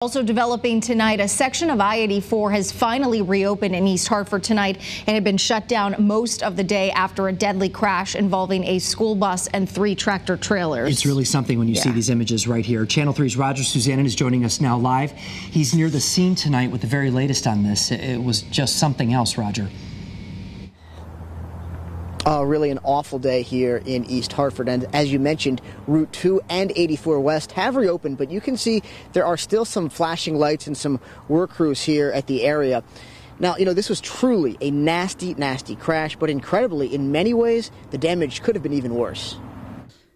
Also developing tonight, a section of I-84 has finally reopened in East Hartford tonight and had been shut down most of the day after a deadly crash involving a school bus and 3 tractor trailers. It's really something when you see these images right here. Channel 3's Roger Susannon is joining us now live. He's near the scene tonight with the very latest on this. It was just something else, Roger. Really an awful day here in East Hartford. And as you mentioned, Route 2 and 84 West have reopened, but you can see there are still some flashing lights and some work crews here at the area. Now, this was truly a nasty, nasty crash, but incredibly, in many ways, the damage could have been even worse.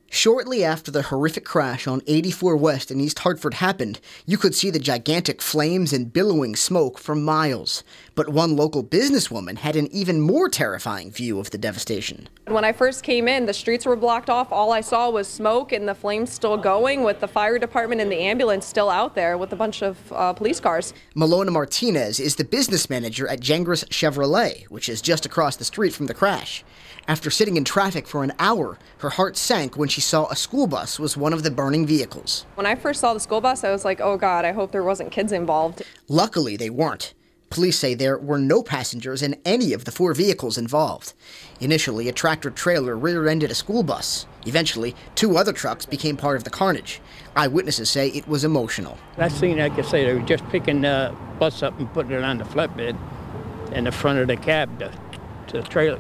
Shortly after the horrific crash on 84 West in East Hartford happened, you could see the gigantic flames and billowing smoke for miles. But one local businesswoman had an even more terrifying view of the devastation. When I first came in, the streets were blocked off. All I saw was smoke and the flames still going, with the fire department and the ambulance still out there with a bunch of police cars. Malona Martinez is the business manager at Gengras Chevrolet, which is just across the street from the crash. After sitting in traffic for an hour, her heart sank when she saw a school bus was one of the burning vehicles. When I first saw the school bus, I was like, oh God, I hope there wasn't kids involved. Luckily, they weren't. Police say there were no passengers in any of the 4 vehicles involved. Initially, a tractor-trailer rear-ended a school bus. Eventually, 2 other trucks became part of the carnage. Eyewitnesses say it was emotional. I seen, like I say, they were just picking the bus up and putting it on the flatbed in the front of the cab, the trailer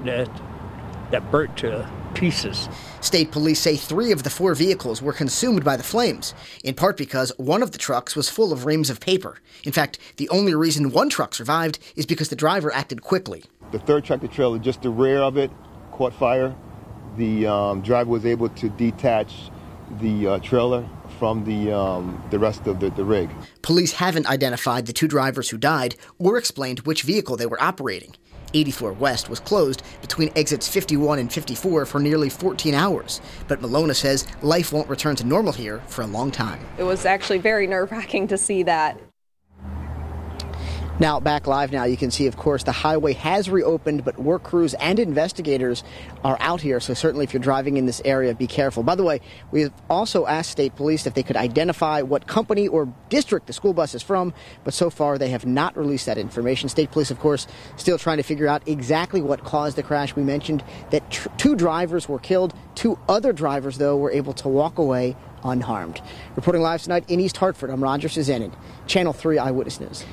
that burnt to pieces. State police say 3 of the 4 vehicles were consumed by the flames, in part because one of the trucks was full of reams of paper. In fact, the only reason one truck survived is because the driver acted quickly. The third tractor trailer, just the rear of it, caught fire. The driver was able to detach the trailer from the rest of the rig. Police haven't identified the 2 drivers who died or explained which vehicle they were operating. 84 West was closed between exits 51 and 54 for nearly 14 hours. But Malona says life won't return to normal here for a long time. It was actually very nerve-wracking to see that. Now, back live now, you can see, of course, the highway has reopened, but work crews and investigators are out here. So certainly if you're driving in this area, be careful. By the way, we've also asked state police if they could identify what company or district the school bus is from, but so far they have not released that information. State police, of course, still trying to figure out exactly what caused the crash. We mentioned that 2 drivers were killed. 2 other drivers, though, were able to walk away unharmed. Reporting live tonight in East Hartford, I'm Roger Susannon, Channel 3 Eyewitness News.